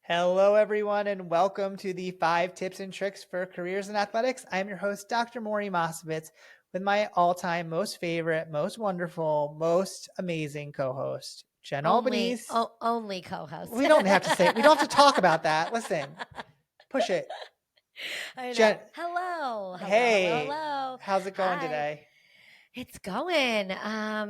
Hello, everyone, and welcome to the 5 Tips and Tricks for Careers in Athletics. I'm your host, Dr. Maury Mosovitz, with my all-time most favorite, most wonderful, most amazing co-host, Jen Albanese. Only co-host. We don't have to say it. We don't have to talk about that. Listen, push it. I know. Jen, hello. hey, Hello. how's it going Hi. today? It's going.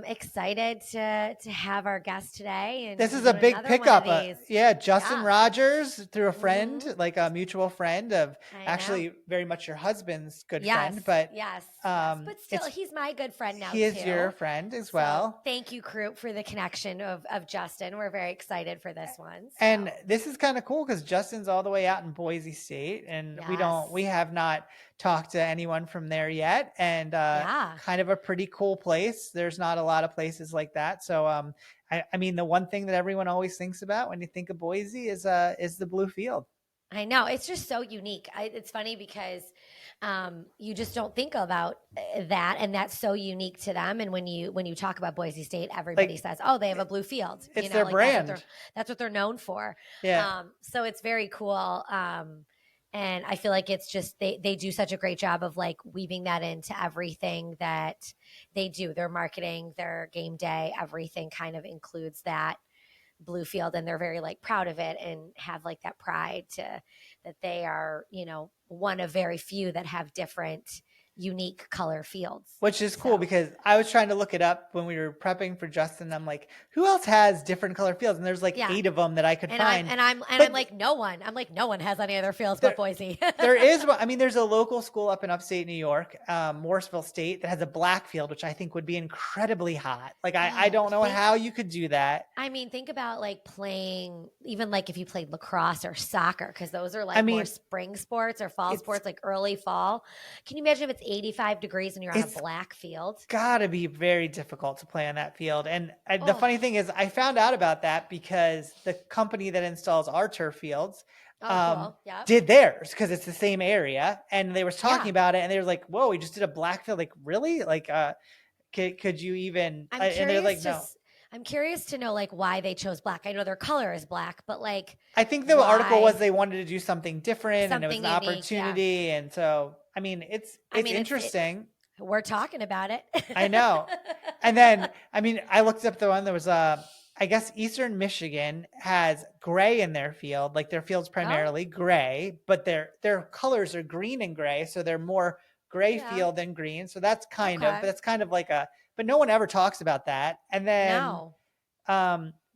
Excited to have our guest today. And This is a big pickup. Justin Yeah. Rogers through a friend, like a mutual friend of I actually know. very much your husband's good Yes. friend. But Yes. But still, he's my good friend now, he is too. your friend as well. So thank you, crew, for the connection of Justin. We're very excited for this one. So. And this is kind of cool because Justin's all the way out in Boise State, and we have not talked to anyone from there yet. And kind of a pretty cool place. There's not a lot of places like that. So I mean, the one thing that everyone always thinks about when you think of Boise is the blue field. I know, it's just so unique. It's funny because you just don't think about that, and that's so unique to them. And when you talk about Boise State, everybody says, "Oh, they have a blue field." It's their brand. That's what they're known for. Yeah. So it's very cool. And I feel like it's just they do such a great job of like weaving that into everything that they do. Their marketing, their game day, everything kind of includes that blue field, and they're very like proud of it and have like that pride that they are, one of very few that have different unique color fields, which is cool because I was trying to look it up when we were prepping for Justin. I'm like, who else has different color fields? And there's like 8 of them that I could find. I'm like, no one has any other fields but Boise. There is, I mean, there's a local school up in upstate New York, Morrisville State, that has a black field, which I think would be incredibly hot. Like, I don't know how you could do that. I mean, think about like playing, even like if you played lacrosse or soccer, because those are like more spring sports or fall sports, like early fall. Can you imagine if it's 85 degrees and you're on a black field? Gotta be very difficult to play on that field. And the funny thing is I found out about that because the company that installs our turf fields cool. Yep. did theirs because it's the same area. And they were talking about it and they were like, whoa, we just did a black field. Like, really? Like, could you even, and they're like, no. I'm curious to know like why they chose black. I know their color is black, but like, I think the article was they wanted to do something different and it was an unique, opportunity. And so, I mean, it's interesting. We're talking about it. I know. And then, I mean, I looked up the one that was, I guess Eastern Michigan has gray in their field. Like their field's primarily gray, but their colors are green and gray. So they're more gray field than green. So that's kind of, but that's kind of like but no one ever talks about that. And then,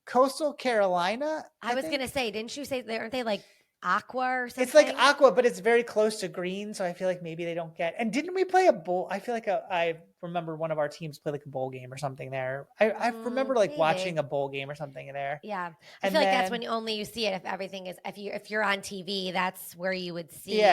Coastal Carolina. I was going to say, didn't you say, aren't they like aqua or something? It's like aqua, but it's very close to green. So I feel like maybe they don't get, and didn't we play a bowl? I feel like I remember one of our teams play like a bowl game or something there. I remember like watching a bowl game or something there. Yeah. I feel like that's when you see it. If everything is, if you're on TV, that's where you would see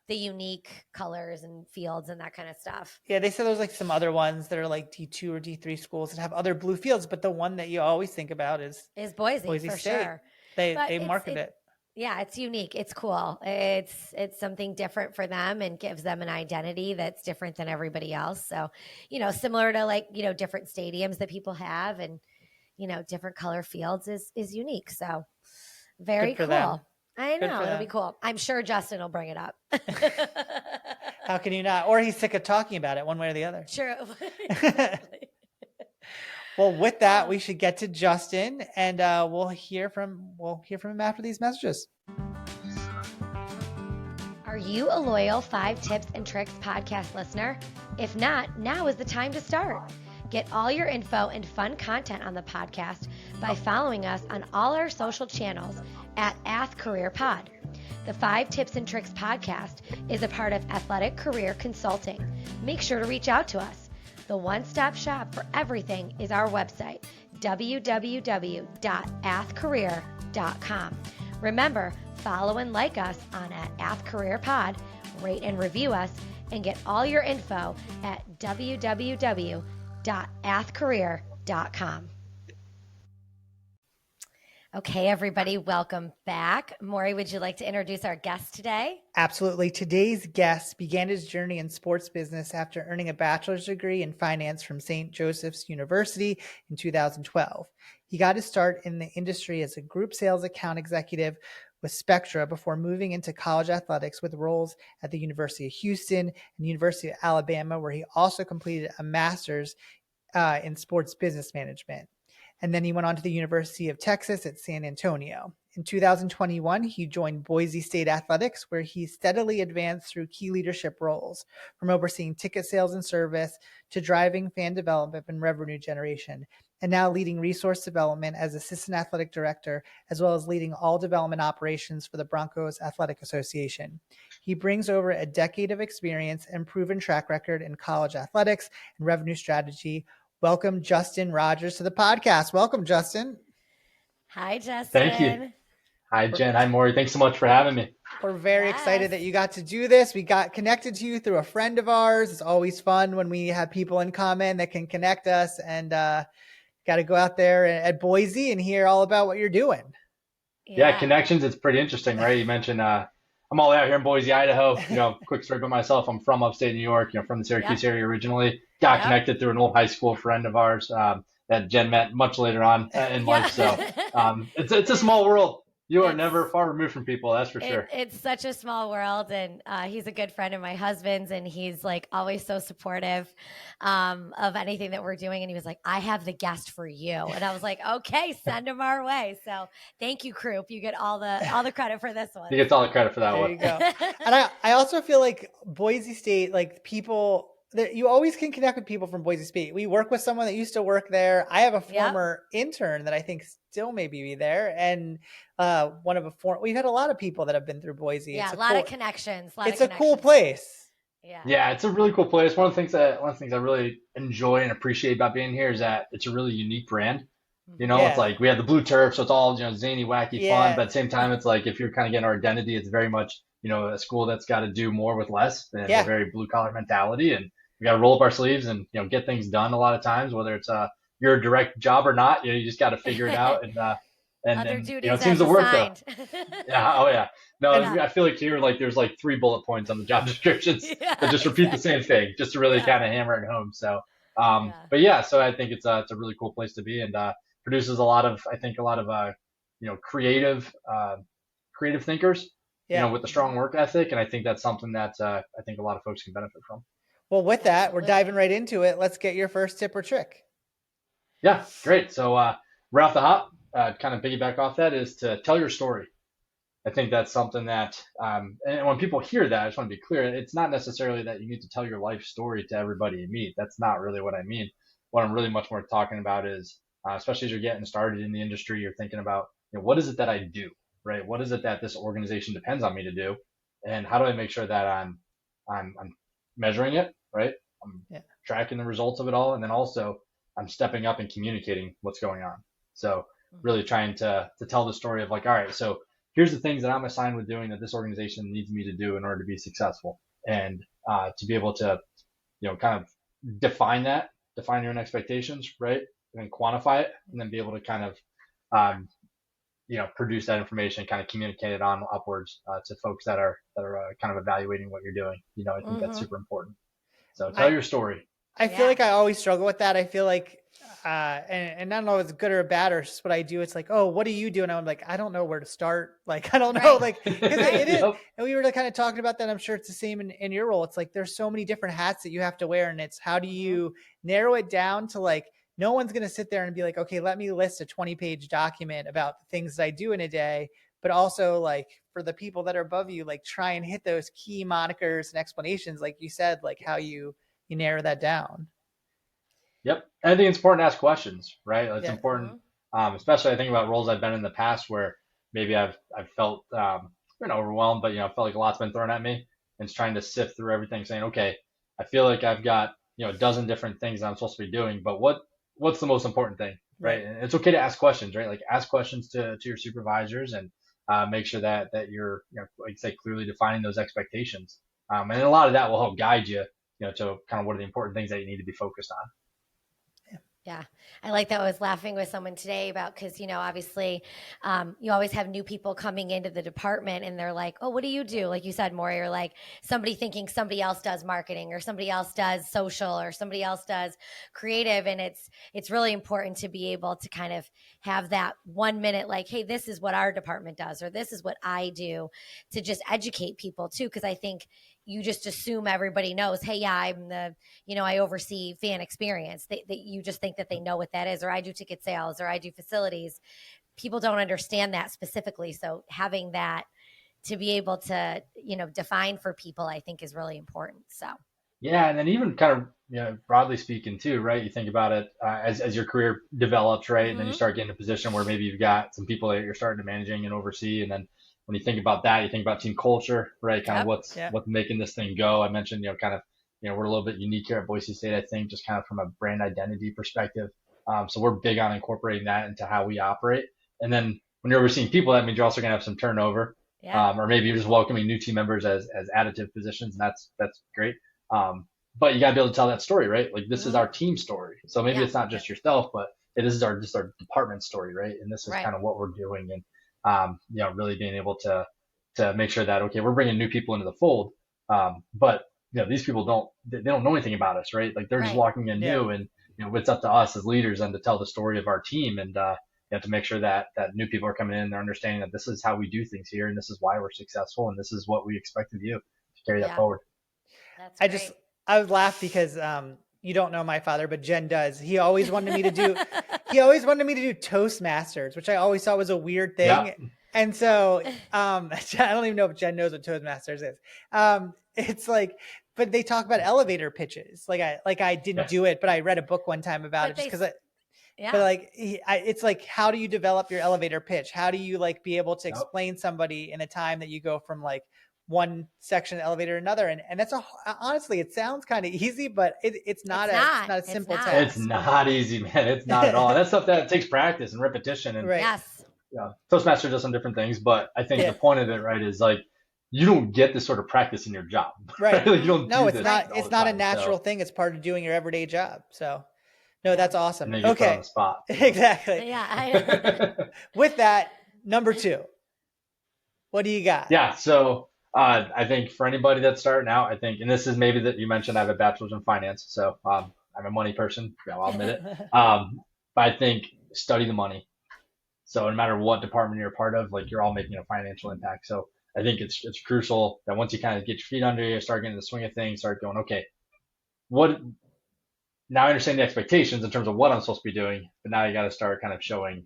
the unique colors and fields and that kind of stuff. Yeah. They said there's like some other ones that are like D2 or D3 schools that have other blue fields, but the one that you always think about is Boise for State. Sure. They market it. Yeah, it's unique. It's cool. It's something different for them and gives them an identity that's different than everybody else. So, similar to like, different stadiums that people have and, different color fields is unique. So very cool. Them. I know. It'll be cool. I'm sure Justin will bring it up. How can you not? Or he's sick of talking about it one way or the other. True. Exactly. Well, with that, we should get to Justin, and we'll hear from him after these messages. Are you a loyal 5 Tips and Tricks podcast listener? If not, now is the time to start. Get all your info and fun content on the podcast by following us on all our social channels at @AthCareerPod. The 5 Tips and Tricks podcast is a part of Athletic Career Consulting. Make sure to reach out to us. The one-stop shop for everything is our website, www.athcareer.com. Remember, follow and like us on @AthCareerPod, rate and review us, and get all your info at www.athcareer.com. Okay, everybody, welcome back. Maury, would you like to introduce our guest today? Absolutely. Today's guest began his journey in sports business after earning a bachelor's degree in finance from St. Joseph's University in 2012. He got his start in the industry as a group sales account executive with Spectra before moving into college athletics with roles at the University of Houston and the University of Alabama, where he also completed a master's in sports business management. And then he went on to the University of Texas at San Antonio. In 2021, he joined Boise State Athletics, where he steadily advanced through key leadership roles, from overseeing ticket sales and service to driving fan development and revenue generation, and now leading resource development as assistant athletic director, as well as leading all development operations for the Bronco Athletic Association. He brings over a decade of experience and proven track record in college athletics and revenue strategy. Welcome, Justin Rogers, to the podcast. Welcome, Justin. Hi, Justin. Thank you. Hi, Jen. Hi, Maury. Thanks so much for having me. We're very excited that you got to do this. We got connected to you through a friend of ours. It's always fun when we have people in common that can connect us, and got to go out there at Boise and hear all about what you're doing. Yeah, connections. It's pretty interesting, right? You mentioned I'm all out here in Boise, Idaho. Quick story about myself. I'm from upstate New York, from the Syracuse area originally. Got connected through an old high school friend of ours that Jen met much later on in life. So it's a small world. You are never far removed from people, that's for sure. It's such a small world, and he's a good friend of my husband's, and he's like always so supportive of anything that we're doing. And he was like, "I have the guest for you," and I was like, "Okay, send him our way." So thank you, Croup. You get all the credit for this one. He gets all the credit for that one. There you go. And I also feel like Boise State, like people. You always can connect with people from Boise State. We work with someone that used to work there. I have a former intern that I think still maybe be there, and we've had a lot of people that have been through Boise. Yeah, a lot of connections. It's a cool place. Yeah, it's a really cool place. One of the things I really enjoy and appreciate about being here is that it's a really unique brand. It's like we have the blue turf, so it's all zany, wacky, fun. But at the same time, it's like if you're kind of getting our identity, it's very much a school that's got to do more with less. And a very blue collar mentality, and we got to roll up our sleeves and get things done. A lot of times, whether it's your direct job or not, you just got to figure it out. And it seems to work though. Yeah. Oh yeah. No, I feel like here, like there's like 3 bullet points on the job descriptions that just repeat the same thing, just to really kind of hammer it home. So, but yeah, so I think it's a really cool place to be, and produces a lot of creative thinkers, with a strong work ethic. And I think that's something that I think a lot of folks can benefit from. Well, with that, we're diving right into it. Let's get your first tip or trick. Yeah, great. So right off the hop, kind of piggyback off that is to tell your story. I think that's something that, and when people hear that, I just want to be clear, it's not necessarily that you need to tell your life story to everybody you meet. That's not really what I mean. What I'm really much more talking about is, especially as you're getting started in the industry, you're thinking about, what is it that I do, right? What is it that this organization depends on me to do? And how do I make sure that I'm measuring it, right? I'm tracking the results of it all. And then also I'm stepping up and communicating what's going on. So really trying to tell the story of like, all right, so here's the things that I'm assigned with doing that this organization needs me to do in order to be successful. And to be able to, kind of define your own expectations, right? And then quantify it, and then be able to kind of, produce that information, kind of communicate it on upwards to folks that are kind of evaluating what you're doing. I think that's super important. So tell your story. I feel like I always struggle with that. I feel like, and I don't know if it's good or bad or just what I do. It's like, oh, what do you do? And I'm like, I don't know where to start. Like, I don't know, like, cause it is. And we were kind of talking about that. I'm sure it's the same in your role. It's like, there's so many different hats that you have to wear. And it's how do you narrow it down to like, no one's going to sit there and be like, okay, let me list a 20-page document about the things that I do in a day. But also like for the people that are above you, like try and hit those key monikers and explanations. Like you said, like how you narrow that down. Yep. And I think it's important to ask questions, right? It's important, especially I think about roles I've been in the past where maybe I've felt overwhelmed, but I felt like a lot's been thrown at me, and it's trying to sift through everything, saying, okay, I feel like I've got a dozen different things that I'm supposed to be doing, but what's the most important thing, right? And it's okay to ask questions, right? Like ask questions to your supervisors, and make sure that you're like I say, clearly defining those expectations, and a lot of that will help guide you, to kind of what are the important things that you need to be focused on. Yeah. I like that. I was laughing with someone today about, because, obviously you always have new people coming into the department and they're like, oh, what do you do? Like you said, Maury, or like somebody thinking somebody else does marketing or somebody else does social or somebody else does creative. And it's really important to be able to kind of have that 1 minute, like, hey, this is what our department does, or this is what I do, to just educate people too. Cause I think you just assume everybody knows, hey, yeah, I'm I oversee fan experience. That you just think that they know what that is, or I do ticket sales, or I do facilities. People don't understand that specifically. So having that to be able to, define for people, I think is really important. So. Yeah, and then even kind of broadly speaking too, right? You think about it as your career develops, right? And then you Mm-hmm. start getting a position where maybe you've got some people that you're starting to managing and oversee, and then when you think about that, you think about team culture, right? Kind of Yep. what's making this thing go. I mentioned, kind of, we're a little bit unique here at Boise State, I think, just kind of from a brand identity perspective. So we're big on incorporating that into how we operate. And then when you're overseeing people, that means you're also going to have some turnover, Yeah. or maybe you're just welcoming new team members as additive positions, and that's great. But you got to be able to tell that story, right? Like this is Mm-hmm. our team story. So maybe Yeah. it's not just yourself, but it is just our department story, right? And this is Right. kind of what we're doing, and really being able to make sure that okay, we're bringing new people into the fold, but these people they don't know anything about us, right? Like they're just Right. walking in new, and it's up to us as leaders then to tell the story of our team, and to make sure that new people are coming in, they're understanding that this is how we do things here, and this is why we're successful, and this is what we expect of you to carry that Yeah. forward. That's I great. I would laugh because you don't know my father, but Jen does. He always wanted me to do Toastmasters, which I always thought was a weird thing. Yeah. And so I don't even know if Jen knows what Toastmasters is. It's like, but they talk about elevator pitches. Like I didn't Yes. do it, but I read a book one time about it just because Yeah. but like it's like, how do you develop your elevator pitch? How do you like be able to Yep. explain somebody in a time that you go from like one section of the elevator to another? And that's honestly, it sounds kind of easy, but it's not a simple not. task. It's not easy, man. It's not at all. That's stuff that takes practice and repetition. And Right. Yes. Toastmaster does some different things, but I think Yeah. the point of it, right, is like you don't get this sort of practice in your job. Right. Like, you don't No, do it's this not. all It's the not a time. natural So, thing. It's part of doing your everyday job. So, no, that's awesome. and then you get put on Okay. the spot. Exactly. Yeah. I know. With that, number 2, what do you got? Yeah. So I think for anybody that's starting out, I think, and this is maybe that you mentioned, I have a bachelor's in finance, so I'm a money person. I'll admit it. But I think study the money. So no matter what department you're a part of, like you're all making a financial impact. So I think it's crucial that once you kind of get your feet under you, start getting the swing of things, start going, okay, what now I understand the expectations in terms of what I'm supposed to be doing, but now you got to start kind of showing,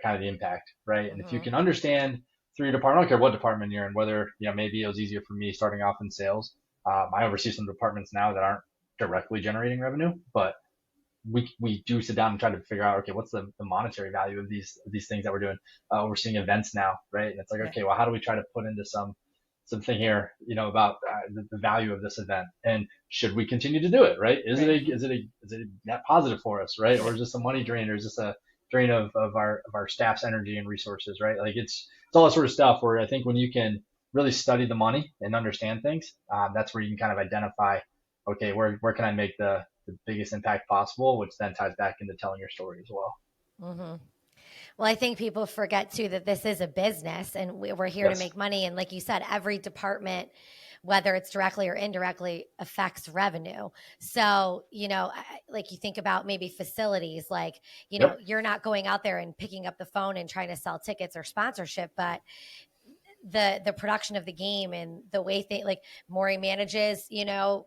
kind of the impact, right? And if you can understand through your department, I don't care what department you're in, whether, maybe it was easier for me starting off in sales. I oversee some departments now that aren't directly generating revenue, but we do sit down and try to figure out, okay, what's the monetary value of these things that we're doing. We're seeing events now, right? And it's like, okay, well, how do we try to put into something here, about the value of this event, and should we continue to do it, right? Is it a net positive for us, right? Or is this a money drain, or is this a drain of our staff's energy and resources, right? Like it's all that sort of stuff where I think when you can really study the money and understand things, that's where you can kind of identify, okay, where can I make the biggest impact possible, which then ties back into telling your story as well. Mm-hmm. Well, I think people forget too that this is a business and we're here to make money. And like you said, every department, whether it's directly or indirectly, affects revenue. So, like you think about maybe facilities, like, you're not going out there and picking up the phone and trying to sell tickets or sponsorship, but the production of the game and the way like Maury manages,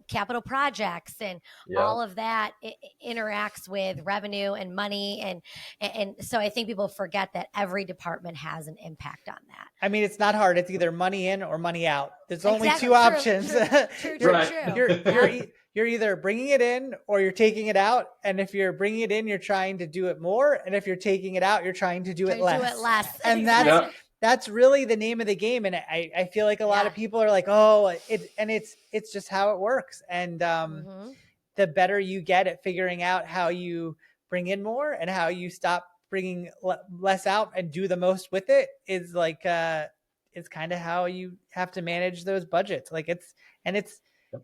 capital projects and all of that, it interacts with revenue and money. And so I think people forget that every department has an impact on that. I mean, it's not hard. It's either money in or money out. There's only Exactly. two options. True. You're either bringing it in or you're taking it out. And if you're bringing it in, you're trying to do it more. And if you're taking it out, you're trying to do it less. And that's really the name of the game. And I feel like a lot of people are like, oh, it's just how it works. And the better you get at figuring out how you bring in more and how you stop bringing less out and do the most with it is like, it's kind of how you have to manage those budgets. Like it's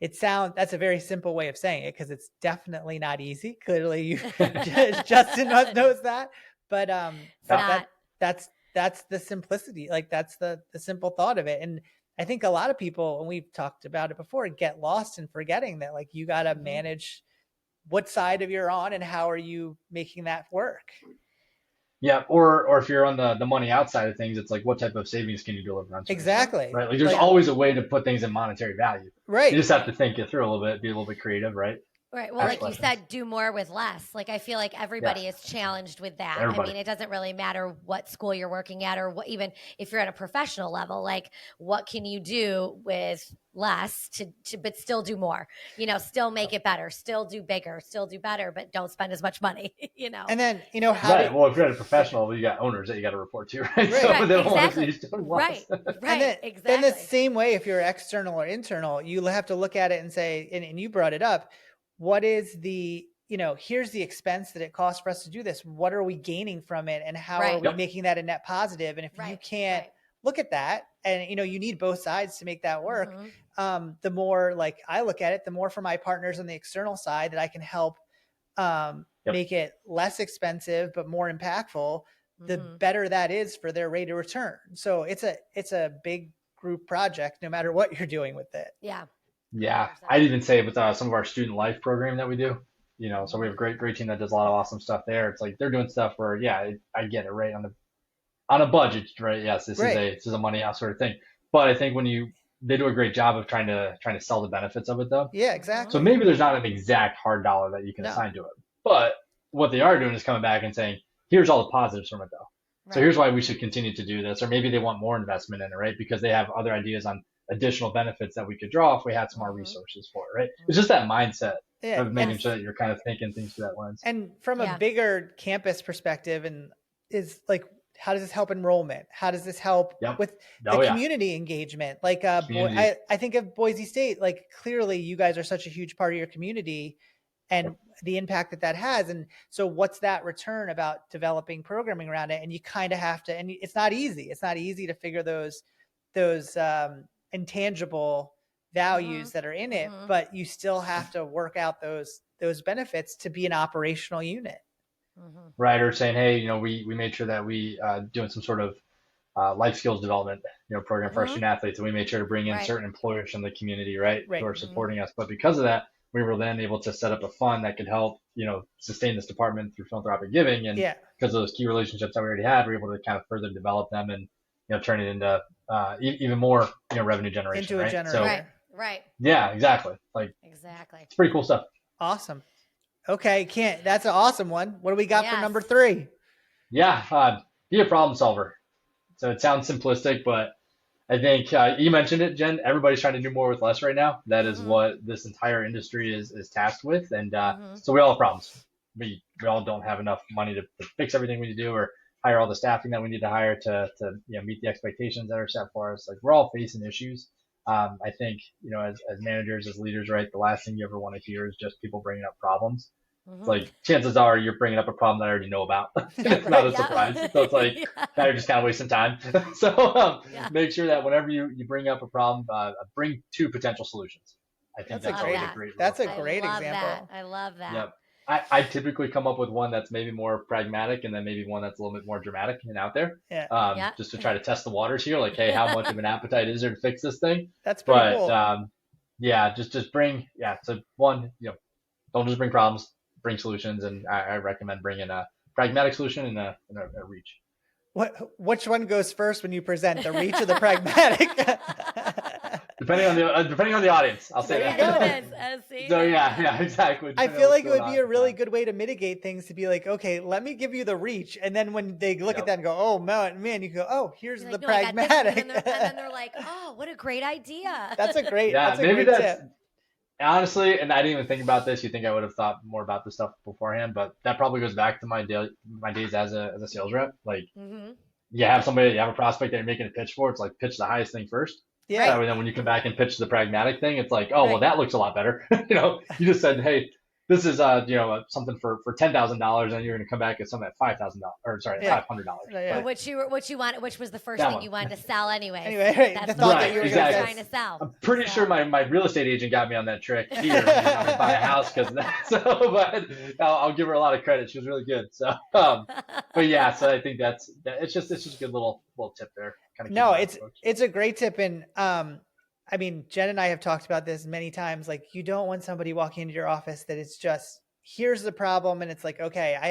that's a very simple way of saying it, because it's definitely not easy. Clearly you Justin knows that, but that's the simplicity. Like that's the simple thought of it. And I think a lot of people, and we've talked about it before, get lost in forgetting that, like, you got to manage what side of you're on and how are you making that work. Yeah, or if you're on the money outside of things, it's like, what type of savings can you deliver on? Exactly. Right. Like there's always a way to put things in monetary value. Right. You just have to think it through a little bit, be a little bit creative, right? Right. Well, like you said, do more with less. Like I feel like everybody is challenged with that. Everybody. I mean, it doesn't really matter what school you're working at, or what, even if you're at a professional level, like what can you do with less to but still do more, still make it better, still do bigger, still do better, but don't spend as much money, And then, well, if you're at a professional, you got owners that you got to report to, right? Right. So they don't want to Exactly. see you doing less. Right. Exactly. In the same way, if you're external or internal, you have to look at it and say, and you brought it up, what is the, here's the expense that it costs for us to do this. What are we gaining from it? And how are we making that a net positive? And if you can't look at that, and, you need both sides to make that work. The more, like, I look at it, the more for my partners on the external side that I can help make it less expensive, but more impactful, the better that is for their rate of return. So it's a big group project, no matter what you're doing with it. Yeah. Yeah, 100%. I'd even say with some of our student life program that we do, so we have a great team that does a lot of awesome stuff there. It's like they're doing stuff where, I get it, right, on a budget, right? Yes, this is a money out sort of thing. But I think they do a great job of trying to sell the benefits of it, though. Yeah, exactly. So maybe there's not an exact hard dollar that you can assign to it, but what they are doing is coming back and saying, here's all the positives from it, though. Right. So here's why we should continue to do this, or maybe they want more investment in it, right? Because they have other ideas on additional benefits that we could draw if we had some more resources for it, right? It's just that mindset of making sure that you're kind of thinking things through that lens. And from a bigger campus perspective, and is like, how does this help enrollment? How does this help with the community engagement? Like, I think of Boise State, like, clearly you guys are such a huge part of your community and the impact that has. And so what's that return about developing programming around it? And you kind of have to, and it's not easy. It's not easy to figure those intangible values that are in it, but you still have to work out those benefits to be an operational unit. Right. Or saying, hey, we made sure that we doing some sort of life skills development, program for our student athletes. And we made sure to bring in certain employers from the community, right, who are supporting us. But because of that, we were then able to set up a fund that could help, sustain this department through philanthropic giving. And because of those key relationships that we already had, we were able to kind of further develop them and, turn it into even more, revenue generation. Into a generator. Right. Yeah, exactly. Exactly. It's pretty cool stuff. Awesome. Okay. That's an awesome one. What do we got for number 3? Yeah. Be a problem solver. So it sounds simplistic, but I think you mentioned it, Jen. Everybody's trying to do more with less right now. That is what this entire industry is tasked with. And so we all have problems. We all don't have enough money to fix everything we need to do, or hire all the staffing that we need to hire to meet the expectations that are set for us. Like, we're all facing issues. I think, as managers, as leaders, right, the last thing you ever want to hear is just people bringing up problems. It's like, chances are you're bringing up a problem that I already know about. It's not a surprise. So it's like, now you're just kind of wasting time. So make sure that whenever you bring up a problem, bring 2 potential solutions. I think that's a great example. I love that. Yep. I typically come up with one that's maybe more pragmatic, and then maybe one that's a little bit more dramatic and out there. Just to try to test the waters here. Like, hey, how much of an appetite is there to fix this thing? That's pretty cool. Just bring, so one, don't just bring problems, bring solutions. And I recommend bringing a pragmatic solution and a reach. Which one goes first when you present, the reach or the pragmatic? Depending on the audience, I'll say that. So yeah, exactly. I feel like it would be a really good way to mitigate things, to be like, okay, let me give you the reach, and then when they look at that and go, oh man, you go, oh, here's the pragmatic, and then they're like, oh, what a great idea. That's a great. Tip. Honestly, and I didn't even think about this. You think I would have thought more about this stuff beforehand, but that probably goes back to my days as a sales rep. Like, you have a prospect that you're making a pitch for. It's like, pitch the highest thing first. Yeah. That way, then when you come back and pitch the pragmatic thing, it's like, oh, well, that looks a lot better. You just said, hey, this is something for $10,000, and you're going to come back at something at $5,000 or sorry, Yeah. $500. Yeah. Which you wanted, which was the first That thing one. you wanted to sell anyway. Anyway, right, That's the the thought one that you were you're gonna trying to sell. I'm pretty sure my real estate agent got me on that trick here. You know, to buy a house because of that. So, but I'll give her a lot of credit. She was really good. So, but yeah, so I think it's just a good little tip there. Kind of No, it's a great tip. And I mean, Jen and I have talked about this many times. Like, you don't want somebody walking into your office that it's just, here's the problem, and it's like, okay, I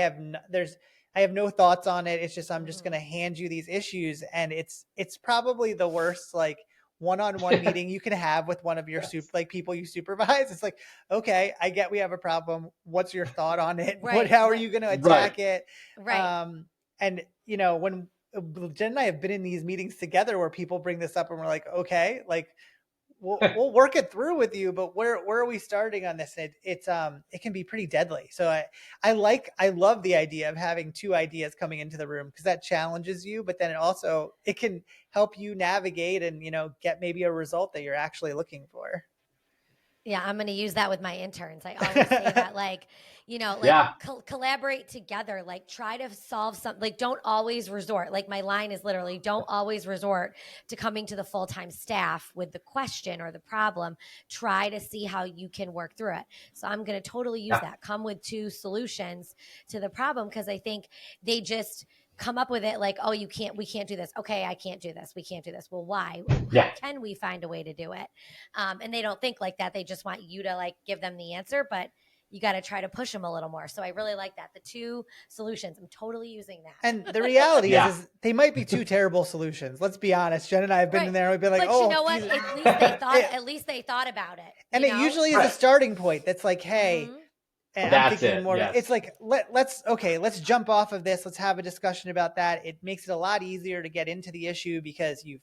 have no thoughts on it. It's just, I'm just going to hand you these issues, and it's probably the worst like one-on-one meeting you can have with one of your people you supervise. It's like, okay, I get we have a problem. What's your thought on it? Right, How are you going to attack it? Right. And when Jen and I have been in these meetings together where people bring this up and we're like, okay, like we'll work it through with you, but where are we starting on this? It can be pretty deadly. So I love the idea of having two ideas coming into the room, because that challenges you, but then it can help you navigate and, get maybe a result that you're actually looking for. Yeah, I'm going to use that with my interns. I always say that, collaborate together, like try to solve something, like don't always resort. Like my line is literally, don't always resort to coming to the full-time staff with the question or the problem. Try to see how you can work through it. So I'm going to totally use that. Come with two solutions to the problem, because I think they just come up with it like, oh, we can't do this. Okay, I can't do this. We can't do this. Well, why? Yeah. How can we find a way to do it? And they don't think like that. They just want you to like give them the answer, but you got to try to push them a little more. So I really like that. The two solutions, I'm totally using that. And the reality is they might be two terrible solutions. Let's be honest. Jen and I have been in there and we've been like, but you know what? At least they thought about it. And it usually is a starting point. That's like, hey, and I'm thinking more, it's like, let's jump off of this. Let's have a discussion about that. It makes it a lot easier to get into the issue because you've,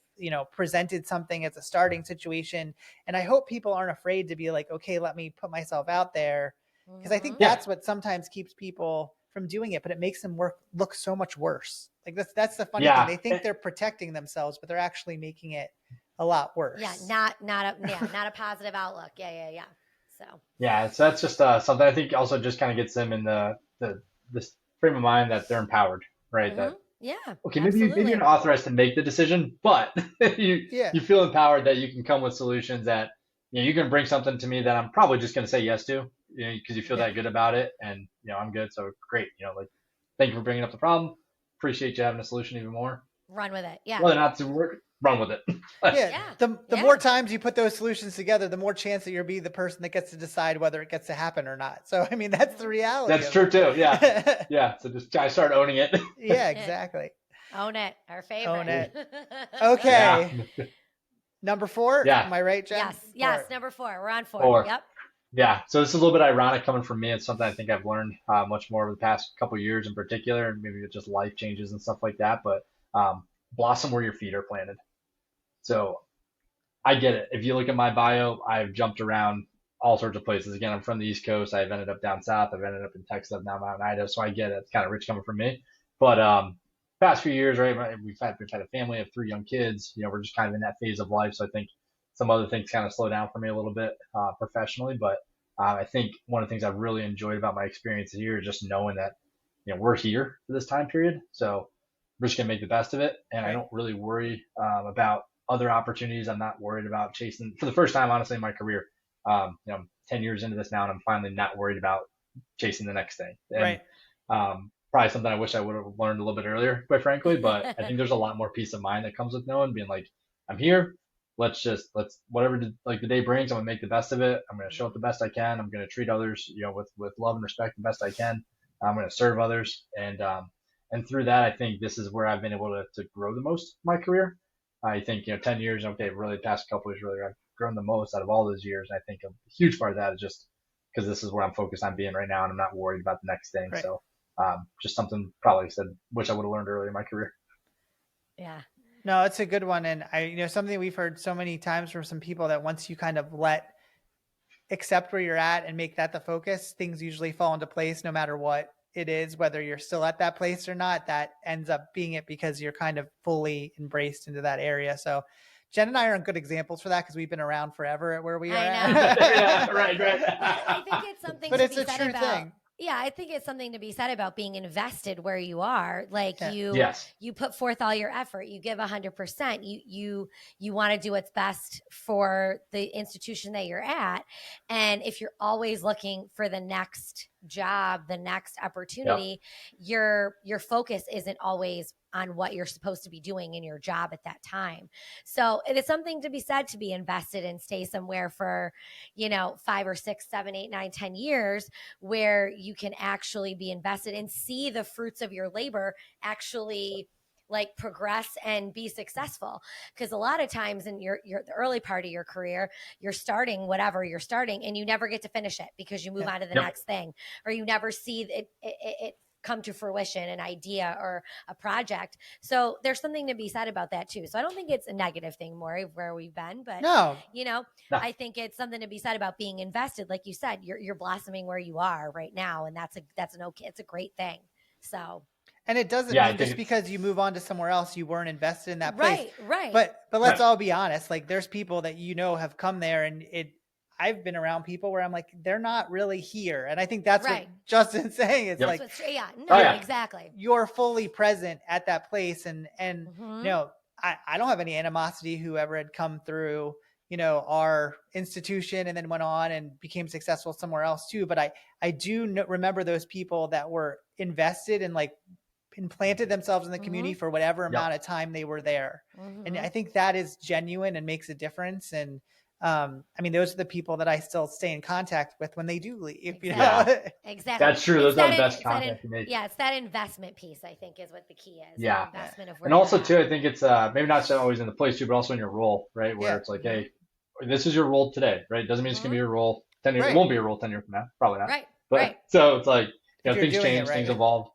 presented something as a starting situation. And I hope people aren't afraid to be like, okay, let me put myself out there. Because I think that's what sometimes keeps people from doing it, but it makes them look so much worse. Like that's the funny thing. They think they're protecting themselves, but they're actually making it a lot worse. Yeah. Not a positive outlook. Yeah. So that's just something I think also just kind of gets them in this frame of mind that they're empowered, right? That okay, maybe you're not authorized to make the decision, but you feel empowered that you can come with solutions that you can bring something to me that I'm probably just going to say yes to, because you feel that good about it, and I'm good, so great, like thank you for bringing up the problem. Appreciate you having a solution even more. Run with it, yeah. Whether or not to work, run with it. The more times you put those solutions together, the more chance that you'll be the person that gets to decide whether it gets to happen or not. So I mean, that's the reality. That's true too. Yeah. So just try to start owning it. Yeah, exactly. Own it. Our favorite. Own it. Okay. Number 4. Yeah. Am I right, Jen? Yes. Number 4. We're on 4. Yep. Yeah. So this is a little bit ironic coming from me. It's something I think I've learned much more over the past couple of years in particular, and maybe just life changes and stuff like that. But blossom where your feet are planted. So I get it. If you look at my bio, I've jumped around all sorts of places. Again, I'm from the East Coast. I've ended up down south. I've ended up in Texas. I'm now out in Idaho. So I get it. It's kind of rich coming from me. But past few years, right, we've had a family of 3 young kids. We're just kind of in that phase of life. So I think some other things kind of slow down for me a little bit professionally. But I think one of the things I've really enjoyed about my experience here is just knowing that we're here for this time period. So we're just going to make the best of it. And I don't really worry about other opportunities. I'm not worried about chasing, for the first time, honestly, in my career. I'm 10 years into this now, and I'm finally not worried about chasing the next thing. And, probably something I wish I would have learned a little bit earlier, quite frankly. But I think there's a lot more peace of mind that comes with knowing, being like, I'm here. Let's whatever the day brings, I'm gonna make the best of it. I'm gonna show up the best I can. I'm gonna treat others, with love and respect the best I can. I'm gonna serve others, and through that, I think this is where I've been able to grow the most in my career. I think 10 years, okay, really the past couple of years, really I've grown the most out of all those years. And I think a huge part of that is just because this is where I'm focused on being right now, and I'm not worried about the next thing. Right. So just something probably wish I would have learned earlier in my career. Yeah. No, it's a good one. And something we've heard so many times from some people that once you kind of accept where you're at and make that the focus, things usually fall into place no matter what it is, whether you're still at that place or not. That ends up being it because you're kind of fully embraced into that area. So Jen and I aren't good examples for that because we've been around forever at where we are I know. at. Yeah, right. I think it's something But to it's be a said true about. thing. Yeah, I think it's something to be said about being invested where you are. Like Yeah. Yes. you put forth all your effort, you give 100%. You want to do what's best for the institution that you're at. And if you're always looking for the next job, the next opportunity, your focus isn't always on what you're supposed to be doing in your job at that time. So it is something to be said to be invested and stay somewhere for, 5 or 6, 7, 8, 9, 10 years where you can actually be invested and see the fruits of your labor actually like progress and be successful. Because a lot of times in your the early part of your career, you're starting whatever you're starting and you never get to finish it because you move on to the next thing, or you never see it come to fruition, an idea or a project. So there's something to be said about that too. So I don't think it's a negative thing, Maury, where we've been, but No. I think it's something to be said about being invested. Like you said, you're blossoming where you are right now, and it's a great thing. So. And it doesn't mean just because you move on to somewhere else, you weren't invested in that place. Right. But let's all be honest. Like there's people that have come there, and I've been around people where I'm like, they're not really here. And I think that's what Justin's saying. It's like, exactly. You're fully present at that place. And I don't have any animosity whoever had come through, our institution and then went on and became successful somewhere else too. But I do remember those people that were invested and like implanted themselves in the community for whatever amount of time they were there. And I think that is genuine and makes a difference. And those are the people that I still stay in contact with when they do leave. Exactly. That's true. Those are the best contact you make. Yeah, it's that investment piece, I think, is what the key is. Yeah. The investment of where and also too, I think it's maybe not always in the place too, but also in your role, right? Where it's like, hey, this is your role today, right? It doesn't mean it's gonna be your role 10 years. It won't be your role 10 years from now, probably not. But so it's like, things change, things evolve.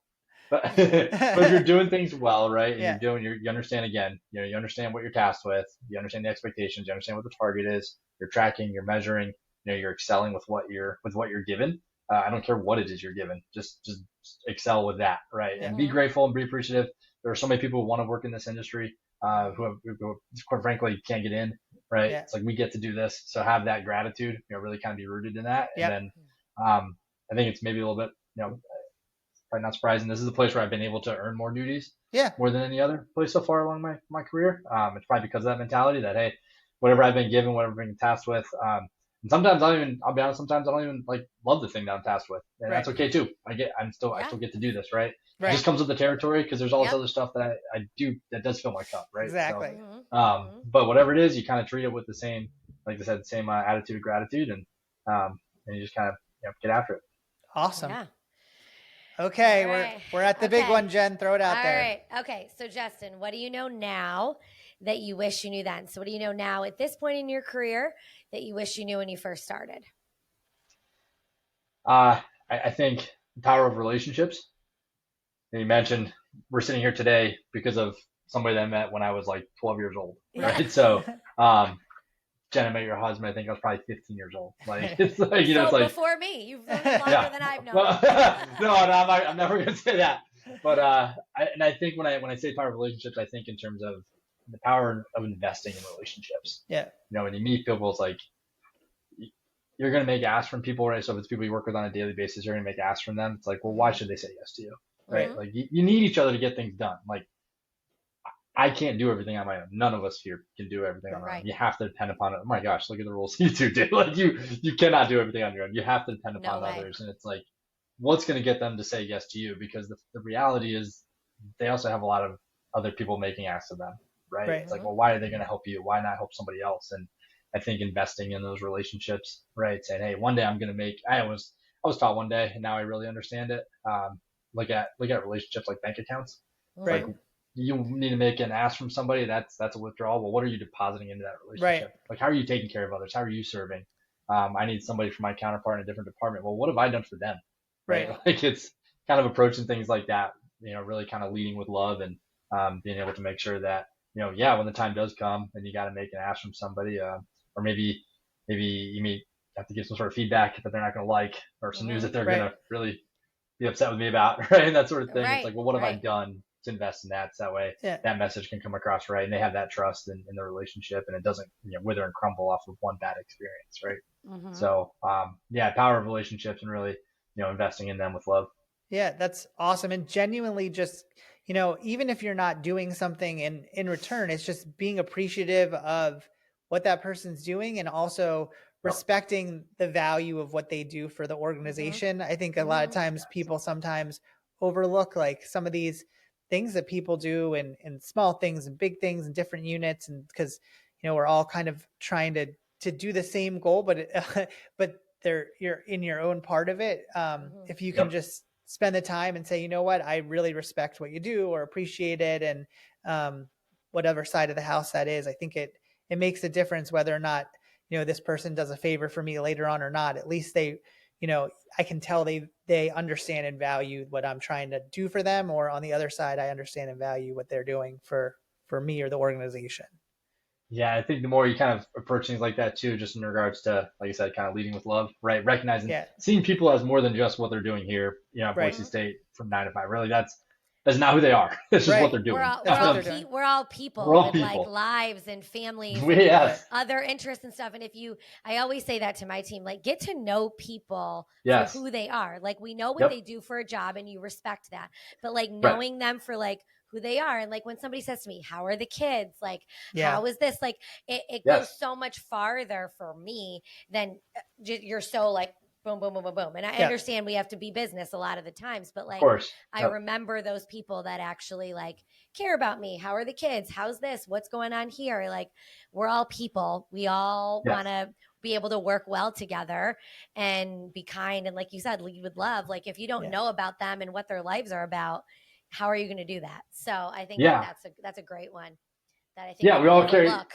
But if you're doing things well, right, and you understand again, you understand what you're tasked with, you understand the expectations, you understand what the target is, you're tracking, you're measuring, you're excelling with what you're given. I don't care what it is you're given, just excel with that, right? And be grateful and be appreciative. There are so many people who want to work in this industry who quite frankly can't get in, right? It's like we get to do this, so have that gratitude, really kind of be rooted in that. And then I think it's maybe a little bit, probably not surprising. This is a place where I've been able to earn more duties, more than any other place so far along my career. It's probably because of that mentality that, hey, whatever I've been given, whatever I've been tasked with, and sometimes I'll be honest, sometimes I don't even like love the thing that I'm tasked with, and that's okay too. I still get to do this, right? It just comes with the territory because there's all this other stuff that I do that does fill my cup, right? Exactly. So, but whatever it is, you kind of treat it with the same, like I said, the same attitude of gratitude, and you just kind of get after it. Awesome. Yeah. Okay, we're at the big one, Jen. Throw it out there. All right. Okay. So Justin, what do you know now that you wish you knew then? So what do you know now at this point in your career that you wish you knew when you first started? I think the power of relationships. You mentioned we're sitting here today because of somebody that I met when I was like 12 years old, right? So, Jen, I met your husband, I think I was probably 15 years old. Like, it's like, it's like before me, you've known him longer than I've known. No, I'm never going to say that. But, I think when I say power of relationships, I think in terms of the power of investing in relationships. Yeah. When you meet people, it's like, you're going to make asks from people, right? So if it's people you work with on a daily basis, you're going to make asks from them. It's like, well, why should they say yes to you? Right. Like you need each other to get things done. Like, I can't do everything on my own. None of us here can do everything on our own. You have to depend upon it. Oh my gosh, look at the rules you two do. Like you cannot do everything on your own. You have to depend upon others. And it's like, what's going to get them to say yes to you? Because the reality is they also have a lot of other people making asks of them, right? It's like, well, why are they going to help you? Why not help somebody else? And I think investing in those relationships, right? Saying, hey, one day I'm going to make, I was taught one day and now I really understand it. Look at relationships like bank accounts. Right. Like, you need to make an ask from somebody. That's a withdrawal. Well, what are you depositing into that relationship? Right. Like, how are you taking care of others? How are you serving? I need somebody for my counterpart in a different department. Well, what have I done for them? Right. Like it's kind of approaching things like that, really kind of leading with love and being able to make sure that, when the time does come and you got to make an ask from somebody, or maybe you may have to give some sort of feedback that they're not going to like, or some news that they're going to really be upset with me about, right? And that sort of thing. It's like, well, what have I done to invest in that. So that way Yeah. that message can come across right, and they have that trust in the relationship, and it doesn't wither and crumble off of one bad experience, right? Mm-hmm. So power of relationships and really investing in them with love. Yeah, that's awesome. And genuinely just, even if you're not doing something in return, it's just being appreciative of what that person's doing and also respecting the value of what they do for the organization. I think a lot of times people sometimes overlook like some of these things that people do and small things and big things and different units. And because, we're all kind of trying to do the same goal, but you're in your own part of it. If you can just spend the time and say, you know what, I really respect what you do or appreciate it. And whatever side of the house that is, I think it makes a difference whether or not, this person does a favor for me later on or not. At least they, I can tell they understand and value what I'm trying to do for them. Or on the other side, I understand and value what they're doing for me or the organization. Yeah, I think the more you kind of approach things like that too, just in regards to, like I said, kind of leading with love, right? Recognizing, seeing people as more than just what they're doing here, Boise State from 9 to 5. Really, that's not who they are. It's just what they're doing. We're all people with like lives and families, and other interests and stuff. And I always say that to my team, like get to know people for who they are. Like we know what they do for a job and you respect that, but like knowing them for like who they are. And like when somebody says to me, how are the kids? Like, how is this? Like it goes so much farther for me than you're so like, boom, boom, boom, boom, boom. And I understand we have to be business a lot of the times, but like, I remember those people that actually like care about me. How are the kids? How's this? What's going on here? Like we're all people. We all want to be able to work well together and be kind. And like you said, lead with love. Like if you don't know about them and what their lives are about, how are you going to do that? So I think that's a great one that I think we all carry. Look.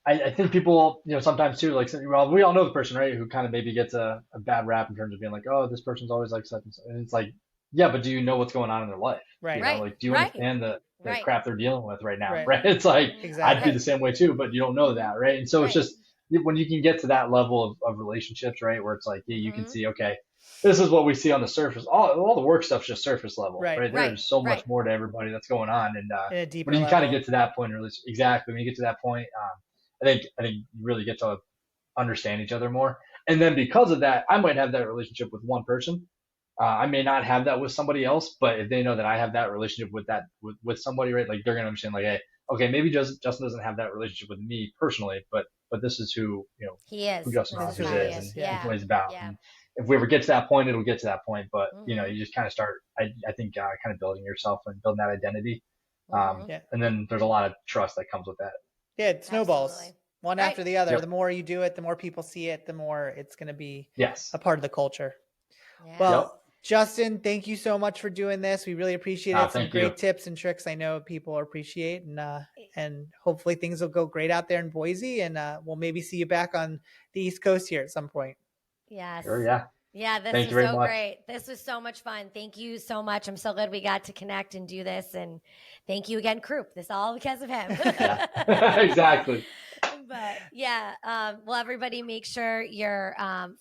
I think people, sometimes too, like, well, we all know the person, right, who kind of maybe gets a bad rap in terms of being like, oh, this person's always like such and such. And it's like, yeah, but do you know what's going on in their life? Right. Like, do you understand the crap they're dealing with right now? Right. It's like, I'd be the same way too, but you don't know that, right? And so it's just when you can get to that level of relationships, right, where it's like, you can see, okay, this is what we see on the surface. All the work stuff's just surface level, right? There's so much more to everybody that's going on. And when you kind of get to that point, when you get to that point, I think you really get to understand each other more. And then because of that, I might have that relationship with one person. I may not have that with somebody else, but if they know that I have that relationship with somebody, right, like they're going to understand like, hey, okay, maybe Justin doesn't have that relationship with me personally, but this is who, he is, who Justin Rogers is and what he's about. Yeah. And if we ever get to that point, it'll get to that point. But, you just kind of start, I think, kind of building yourself and building that identity. And then there's a lot of trust that comes with that. Yeah, it snowballs. Absolutely. One after the other. The more you do it, the more people see it, the more it's going to be a part of the culture. Yeah. Well, Justin, thank you so much for doing this. We really appreciate it. Some great tips and tricks I know people appreciate. And hopefully things will go great out there in Boise. And we'll maybe see you back on the East Coast here at some point. Yes. Sure, yeah. Yeah, this was so great. This was so much fun. Thank you so much. I'm so glad we got to connect and do this. And thank you again, Krupp. This all because of him. Exactly. But well, everybody make sure you're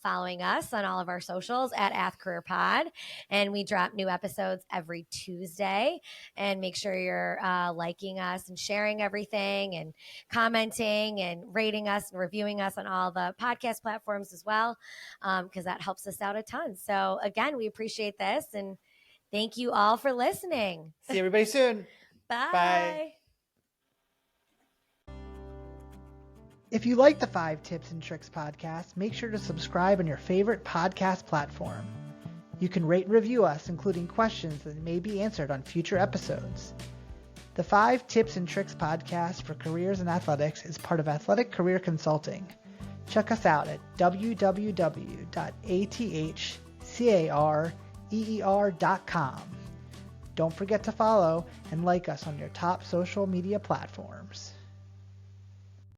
following us on all of our socials at AthCareerPod. And we drop new episodes every Tuesday. And make sure you're liking us and sharing everything and commenting and rating us and reviewing us on all the podcast platforms as well, because that helps us out a ton. So again, we appreciate this. And thank you all for listening. See everybody soon. Bye. Bye. If you like the 5 Tips and Tricks podcast, make sure to subscribe on your favorite podcast platform. You can rate and review us, including questions that may be answered on future episodes. The 5 Tips and Tricks podcast for careers in athletics is part of Athletic Career Consulting. Check us out at www.athcareer.com. Don't forget to follow and like us on your top social media platforms.